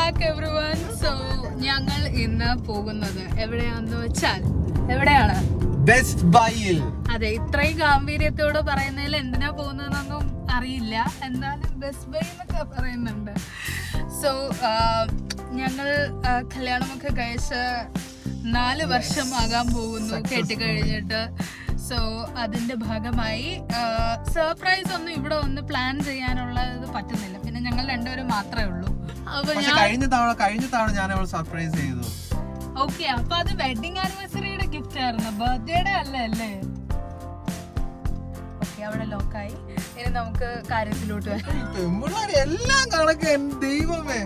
Back everyone. So ഞങ്ങൾ ഇന്ന് പോകുന്നത് എവിടെയാണെന്ന് വെച്ചാൽ എവിടെയാണ്? ബെസ്റ്റ് ബൈയിൽ. അതെ, ഇത്രയും ഗാംഭീര്യത്തോട് പറയുന്നതിൽ എന്തിനാ പോകുന്നതെന്നൊന്നും അറിയില്ല, എന്നാലും ബെസ്റ്റ് ബൈ എന്നൊക്കെ പറയുന്നുണ്ട്. സോ ഞങ്ങൾ കല്യാണമൊക്കെ കഴിച്ച് 4 വർഷം ആകാൻ പോകുന്നു കെട്ടിക്കഴിഞ്ഞിട്ട്. സോ അതിന്റെ ഭാഗമായി സർപ്രൈസ് ഒന്നും ഇവിടെ ഒന്ന് പ്ലാൻ ചെയ്യാനുള്ളത് പറ്റുന്നില്ല. പിന്നെ ഞങ്ങൾ രണ്ടുപേരും മാത്രമേ ഉള്ളൂ. അപ്പൊ കഴിഞ്ഞ തവണ ഞാൻ അവൾ സർപ്രൈസ് ചെയ്തു. ഓക്കെ, അപ്പൊ അത് വെഡിങ് ആനിവേഴ്സറിയുടെ ഗിഫ്റ്റ് ആയിരുന്നു, ബർത്ത്ഡേയുടെ അല്ലേ? ഓക്കെ, അവിടെ ലോക്കായി. ഇനി നമുക്ക് കാര്യത്തിലോട്ട് വരാം. എല്ലാം കണക്ക് ദൈവമേ.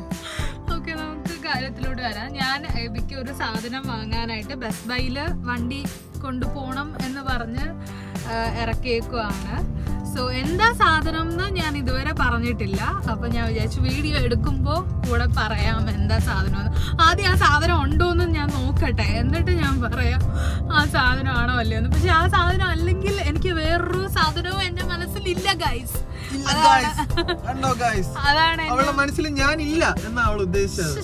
ഓക്കെ, നമുക്ക് കാര്യത്തിലോട്ട് വരാം. ഞാൻ എബിക്ക് ഒരു സാധനം വാങ്ങാനായിട്ട് ബെസ്റ്റ് ബൈയില് വണ്ടി കൊണ്ടുപോകണം എന്ന് പറഞ്ഞ് ഇറക്കിയേക്കുവാണ്. സോ എന്താ സാധനം എന്ന് ഞാൻ ഇതുവരെ പറഞ്ഞിട്ടില്ല. അപ്പൊ ഞാൻ വിചാരിച്ചു വീഡിയോ എടുക്കുമ്പോൾ കൂടെ പറയാം എന്താ സാധനം. ആദ്യം ആ സാധനം ഉണ്ടോയെന്ന് ഞാൻ നോക്കട്ടെ, എന്നിട്ട് ഞാൻ പറയാം ആ സാധനമാണോ അല്ലയോന്ന്. പക്ഷെ ആ സാധനം അല്ലെങ്കിൽ എനിക്ക് വേറൊരു സാധനവും എന്റെ മനസ്സിലില്ല ഗൈസ്. അതാണ് അവളുടെ മനസ്സിൽ ഞാൻ ഇല്ല എന്നാ അവൾ ഉദ്ദേശിച്ചത്.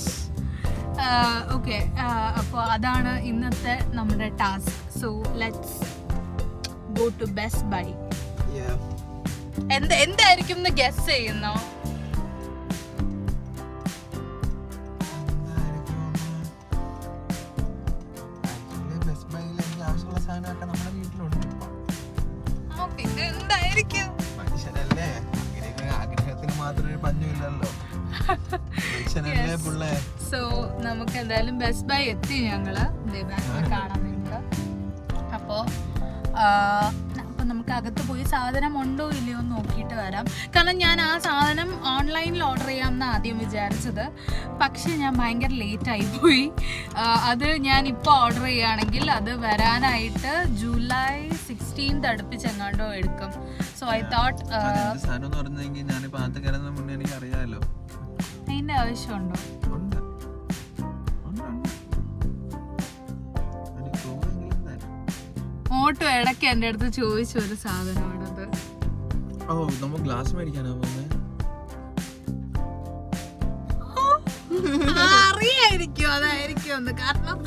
ഓക്കെ, അപ്പോൾ അതാണ് ഇന്നത്തെ നമ്മുടെ task. So let's go to Best Buy. എന്തായിരിക്കും എന്ന് ഗസ് ചെയ്യുന്നോ? പിന്നെ എന്തായിരിക്കും? മനുഷ്യനല്ലേ, ആഗ്രഹത്തിന് മാത്രമേ പഞ്ഞമില്ലല്ലോ. സോ നമുക്ക് എന്തായാലും ബെസ്റ്റ് ബൈ എത്തി. ഞങ്ങള് കാണാൻ വേണ്ടി. അപ്പോ നമുക്ക് അകത്ത് പോയി സാധനം ഉണ്ടോ ഇല്ലയോ എന്ന് നോക്കിയിട്ട് വരാം. കാരണം ഞാൻ ആ സാധനം ഓൺലൈനിൽ ഓർഡർ ചെയ്യാമെന്ന് ആദ്യം വിചാരിച്ചത്. പക്ഷെ ഞാൻ ഭയങ്കര ലേറ്റ് ആയിപ്പോയി. അത് ഞാൻ ഇപ്പോൾ ഓർഡർ ചെയ്യുകയാണെങ്കിൽ അത് വരാനായിട്ട് ജൂലൈ 16 അടുപ്പിച്ചെങ്ങാണ്ടോ എടുക്കും. സോ ഐ തോട്ട് അതിന്റെ ആവശ്യമുണ്ടോ? മോട്ടോ ഇടയ്ക്ക് എന്റെ അടുത്ത് ചോദിച്ച ഒരു സാധനമാണത്. അറിയായിരിക്കും, അതായിരിക്കും ഒന്ന്. കാരണം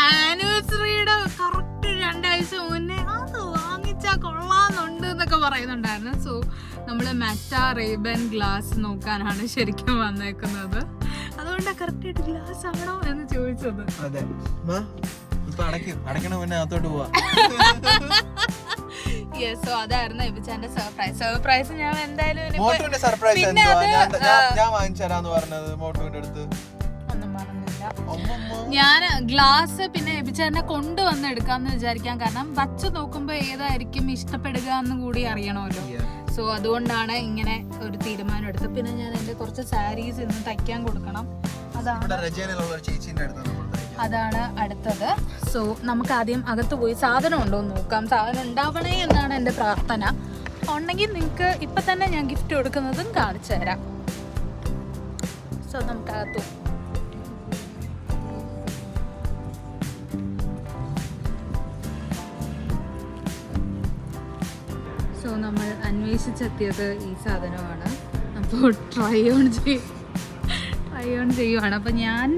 ആനിവേഴ്സറിയുടെ കറക്റ്റ് 2 ആഴ്ച മുന്നേ അത് വാങ്ങിച്ചാ കൊള്ളാന്നുണ്ട് എന്നൊക്കെ പറയുന്നുണ്ടായിരുന്നു. സോ നമ്മള് മെറ്റ റേബൻ ഗ്ലാസ് നോക്കാനാണ് ശരിക്കും വന്നേക്കുന്നത്. അതുകൊണ്ട് കറക്റ്റ് ആയിട്ട് ഗ്ലാസ് ആണോ എന്ന് ചോദിച്ചത്. സോ അതായിരുന്നു എബിച്ചാന്റെ സർപ്രൈസ്. ഞാൻ എന്തായാലും ഒന്നും പറഞ്ഞില്ല. ഞാൻ ഗ്ലാസ് പിന്നെ എബിച്ചാനെ കൊണ്ടുവന്ന് എടുക്കാന്ന് വിചാരിക്കാൻ കാരണം വച്ച് നോക്കുമ്പോ ഏതായിരിക്കും ഇഷ്ടപ്പെടുക എന്ന് കൂടി അറിയണമല്ലോ. സോ അതുകൊണ്ടാണ് ഇങ്ങനെ ഒരു തീരുമാനം എടുത്തത്. പിന്നെ ഞാൻ എന്റെ കുറച്ച് സാരീസ് ഇന്ന് തയ്ക്കാൻ കൊടുക്കണം. അതാണ് അടുത്തത്. സോ നമുക്ക് ആദ്യം അകത്ത് പോയി സാധനം ഉണ്ടോ എന്ന് നോക്കാം. സാധനം ഉണ്ടാവണേ എന്നാണ് എൻ്റെ പ്രാർത്ഥന. ഉണ്ടെങ്കിൽ നിങ്ങൾക്ക് ഇപ്പൊ തന്നെ ഞാൻ ഗിഫ്റ്റ് കൊടുക്കുന്നതും കാണിച്ചു തരാം. സോ നമുക്ക് അകത്ത് സോ നമ്മൾ അന്വേഷിച്ചെത്തിയത് ഈ സാധനമാണ്. അപ്പോൾ ട്രൈ ഓൺ ചെയ്യുവാണ്. അപ്പം ഞാൻ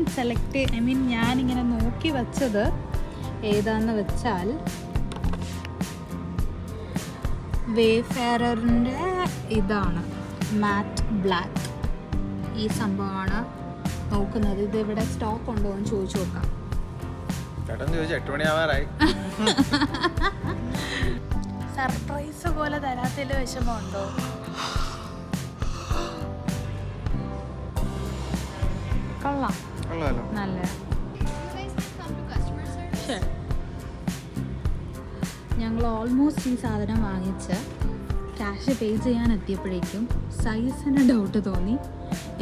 ഞാനിങ്ങനെ നോക്കി വെച്ചത് ഏതാന്ന് വെച്ചാൽ വേഫെയറിൻ്റെ ഇതാണ് മാറ്റ് ബ്ലാക്ക്. ഈ സംഭവമാണ് നോക്കുന്നത്. ഇത് ഇവിടെ സ്റ്റോക്ക് ഉണ്ടോ എന്ന് ചോദിച്ചു നോക്കാം. സർപ്രൈസ് പോലെ തരാത്തതിൽ വിഷമമുണ്ടോ? കൊള്ളാം, നല്ല. ഞങ്ങൾ ഓൾമോസ്റ്റ് ഈ സാധനം വാങ്ങിച്ച് ക്യാഷ് പേ ചെയ്യാൻ എത്തിയപ്പോഴേക്കും സൈസിന് ഡൗട്ട് തോന്നി.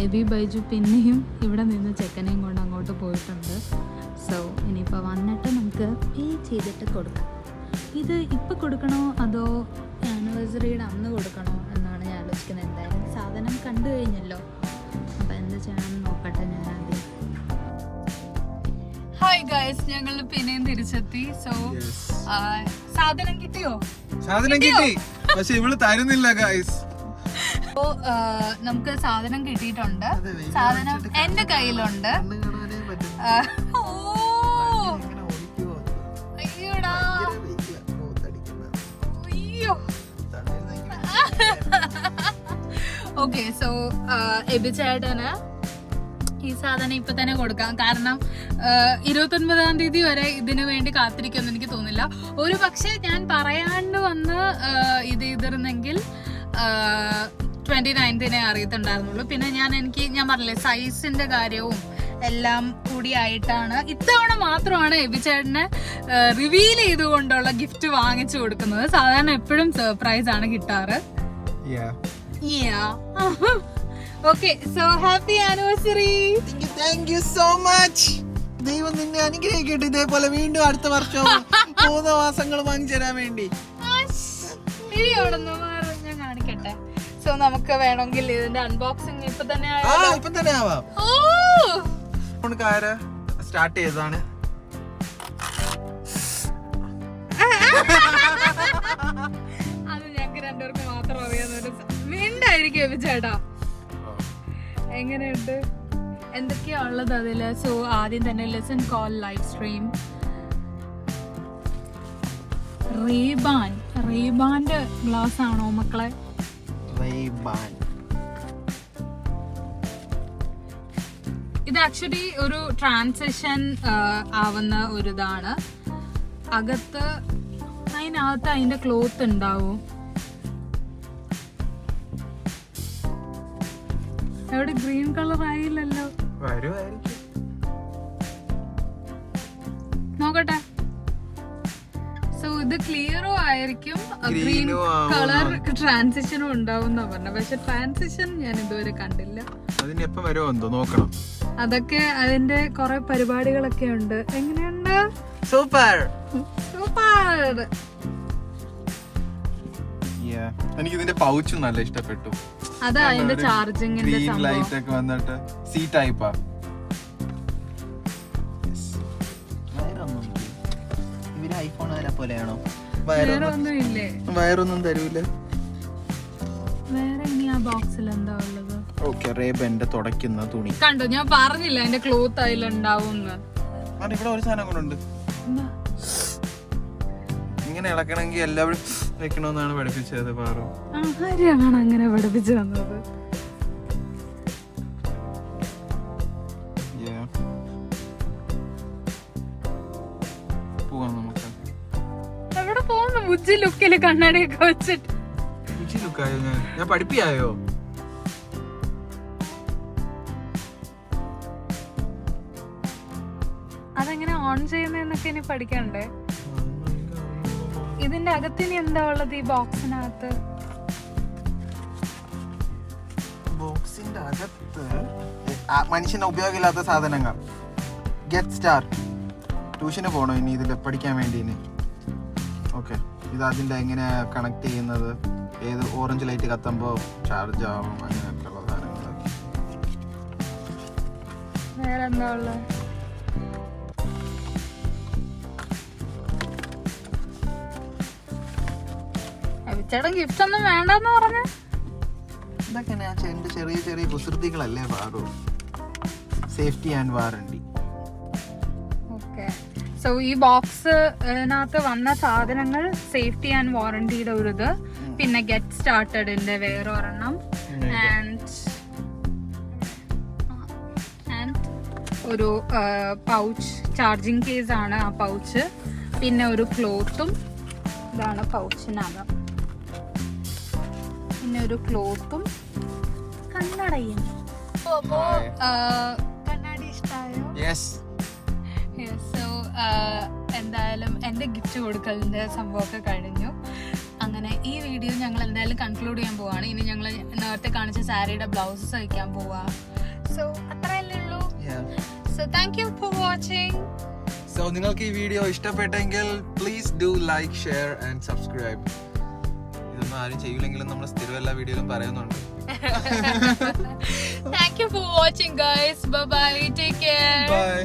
എബി ബൈജു പിന്നെയും ഇവിടെ നിന്ന് ചെക്കനെയും കൊണ്ട് അങ്ങോട്ട് പോയിട്ടുണ്ട്. സോ ഇനിയിപ്പോൾ വന്നിട്ട് നമുക്ക് പേ ചെയ്തിട്ട് കൊടുക്കാം. ഇത് ഇപ്പം കൊടുക്കണോ അതോ ആനിവേഴ്സറിയുടെ അന്ന് കൊടുക്കണോ എന്നാണ് ഞാൻ ആലോചിക്കുന്നത്. എന്തായാലും സാധനം കണ്ടു കഴിഞ്ഞല്ലോ, അപ്പം എന്ത് ചെയ്യണമെന്ന് നോക്കട്ടെ ഞാൻ ആദ്യം. ഹായ് ഗൈസ്, ഞങ്ങൾ പിന്നെയും തിരിച്ചെത്തി. സോ സാധനം കിട്ടിയോ? സാധനം കിട്ടി, പക്ഷെ ഇവള് തരുന്നില്ല ഗൈസ്. അപ്പോ നമുക്ക് സാധനം കിട്ടിയിട്ടുണ്ട്. സാധനം എന്റെ കയ്യിലുണ്ട്. ഓ അയ്യോടാ, അയ്യോ. ഓക്കെ, സോ എബി ചേട്ടന് ഈ സാധനം ഇപ്പൊ തന്നെ കൊടുക്കാം. കാരണം 29-ാം തീയതി വരെ ഇതിനു വേണ്ടി കാത്തിരിക്കുമെന്ന് എനിക്ക് തോന്നില്ല. ഒരു പക്ഷെ ഞാൻ പറയാണ്ട് വന്ന് ഇത് ചെയ്തിരുന്നെങ്കിൽ 29-നെ അറിയത്തുണ്ടായിരുന്നുള്ളൂ. പിന്നെ ഞാൻ പറഞ്ഞില്ലേ സൈസിന്റെ കാര്യവും എല്ലാം കൂടി ആയിട്ടാണ് ഇത്തവണ മാത്രമാണ് എബി ചേട്ടന് റിവീൽ ചെയ്തുകൊണ്ടുള്ള ഗിഫ്റ്റ് വാങ്ങിച്ചു കൊടുക്കുന്നത്. സാധാരണ എപ്പോഴും സർപ്രൈസ് ആണ് കിട്ടാറ്. Okay, so happy anniversary. Thank you so much. ദൈവം നിന്നെ അനുഗ്രഹിക്കട്ടെ. ഇതേപോലെ വീണ്ടും അടുത്ത വർഷം 3 മാസങ്ങൾ വാങ്ങിച്ചു തരാൻ വേണ്ടി. ഞാൻ കാണിക്കട്ടെ. സോ നമുക്ക് വേണമെങ്കിൽ ഇതിന്റെ അൺബോക്സിംഗ് ഇപ്പൊ തന്നെ ആവാം. സ്റ്റാർട്ട് ചെയ്തതാണ്. അത് ഞങ്ങൾക്ക് രണ്ടുപേർക്ക് മാത്രം അറിയാവുന്ന വീണ്ടായിരിക്കും ചേട്ടാ. എങ്ങനെയുണ്ട്, എന്തൊക്കെയാ ഉള്ളത് അതില്? സോ ആദ്യം തന്നെ ലിസൺ കോൾ ലൈവ് സ്ട്രീം, റീബാന്റെ ഗ്ലാസ് ആണോ മക്കളെ? ഇത് ആക്ച്വലി ഒരു ട്രാൻസിഷൻ ആവുന്ന ഒരു ഇതാണ്. അതിനകത്ത് അതിന്റെ ക്ലോത്ത് ഉണ്ടാവും. എവിടെ ഗ്രീൻ കളർ ആയില്ലല്ലോ. നോക്കട്ടെ. സോ ഇത് ക്ലിയറും ആയിരിക്കും, ഗ്രീൻ കളർ ട്രാൻസിഷനും ഉണ്ടാവും എന്നാ പറഞ്ഞ. പക്ഷെ ട്രാൻസിഷൻ ഞാൻ ഇതുവരെ കണ്ടില്ല. നോക്കണം. അതൊക്കെ അതിന്റെ കുറെ പരിപാടികളൊക്കെ ഉണ്ട്. എങ്ങനെയുണ്ട്? സൂപ്പർ. എനിക്ക് ഇതിന്റെ പൗച്ചും നല്ല ഇഷ്ടപ്പെട്ടു. അതാ അതിന്റെ ചാർജിങ്ങിന്റെ ലൈറ്റ് ഒക്കെ വന്നിട്ട് സി ടൈപ്പാ. ഐഫോൺ പോലെയാണോ? വേറൊന്നും ഇല്ലേ? വയറൊന്നും തരൂല. വേറെ ഇനി ആ ബോക്സിൽ എന്താ ഉള്ളത്? ഓക്കെ, റേബന്റെ തുടയ്ക്കുന്ന തുണി കണ്ടോ? ഞാൻ പറഞ്ഞില്ല അതിന്റെ ക്ലോത്ത് അതിലുണ്ടാവും. ഇവിടെ ഒരു സാധനം കൊണ്ടുണ്ട്. ഇങ്ങനെ ഇളക്കണമെങ്കിൽ എല്ലാവരും വെക്കണമെന്നാണ് പഠിപ്പിച്ചത്. പാറു ആരെയാണ് അങ്ങനെ പഠിപ്പിച്ചു തന്നത്? പോവാം നമുക്ക്. എവിടെ പോകുന്നു? ബുജ്ജി ലുക്കില് കണ്ണാടിയൊക്കെ വെച്ചിട്ട്. ഞാൻ പഠിപ്പിയായോ? അതെങ്ങനെ ഓൺ ചെയ്യുന്നതെന്നൊക്കെ ഇനി പഠിക്കണ്ടേ? ഇതിന്റെ അകത്തിന് എന്താ ഉള്ളത് ഈ ബോക്സിനകത്ത്? ബോക്സിന്റെ അകത്ത് മനുഷ്യന് ഉപയോഗമില്ലാത്ത സാധനങ്ങൾ. Get star. ട്യൂഷന് പോണോ ഇനി ഇതിൽ പഠിക്കാൻ വേണ്ടി? ഓക്കെ, ഇത് അതിന്റെ എങ്ങനെ കണക്ട് ചെയ്യുന്നത്, ഏത് ഓറഞ്ച് ലൈറ്റ് കത്തുമ്പോ ചാർജ് ആവും, അങ്ങനെയൊക്കെയുള്ള സാധനങ്ങൾ. വേറെന്താ ഉള്ളത്? ചേട്ടൻ ഗിഫ്റ്റ് ഒന്നും വേണ്ടെന്ന് പറഞ്ഞ. ഇതൊക്കെ എന്റെ ചെറിയ ചെറിയ കുസൃതികളല്ലേ Paru. Safety and warranty. Okay, so ഈ ബോക്സിനകത്ത് വന്ന സാധനങ്ങൾ സേഫ്റ്റി ആൻഡ് വാറണ്ടിയുടെ ഒരു ഇത്, പിന്നെ ഗെറ്റ് സ്റ്റാർട്ടഡിന്റെ വേറെ ഒരെണ്ണം, ആൻഡ് ഒരു പൗച്ച്, ചാർജിങ് കേസ് ആണ് ആ പൗച്ച്, പിന്നെ ഒരു ക്ലോത്തും. ഇതാണ് പൗച്ചിനകം. പിന്നെ ഒരു ക്ലോത്തും കണ്ണടയും. കണ്ണാടി ഇഷ്ടായോ? സോ എന്തായാലും എന്റെ ഗിഫ്റ്റ് കൊടുക്കലിന്റെ സംഭവമൊക്കെ കഴിഞ്ഞു. അങ്ങനെ ഈ വീഡിയോ ഞങ്ങൾ എന്തായാലും കൺക്ലൂഡ് ചെയ്യാൻ പോവാണ്. ഇനി ഞങ്ങൾ നേരത്തെ കാണിച്ച സാരിയുടെ ബ്ലൗസസ് തയ്ക്കാൻ പോവാ. സോ അത്രയല്ലേ ഉള്ളൂ. So thank you for watching. So നിങ്ങൾക്ക് ഈ വീഡിയോ ഇഷ്ടപ്പെട്ടെങ്കിൽ please do like, share and subscribe. ഇതൊന്നും ആരും ചെയ്യില്ലെങ്കിലും നമ്മൾ സ്ഥിരം എല്ലാ വീഡിയോയിലും പറയുന്നുണ്ട്. Thank you for watching guys. Bye bye. Take care. Bye.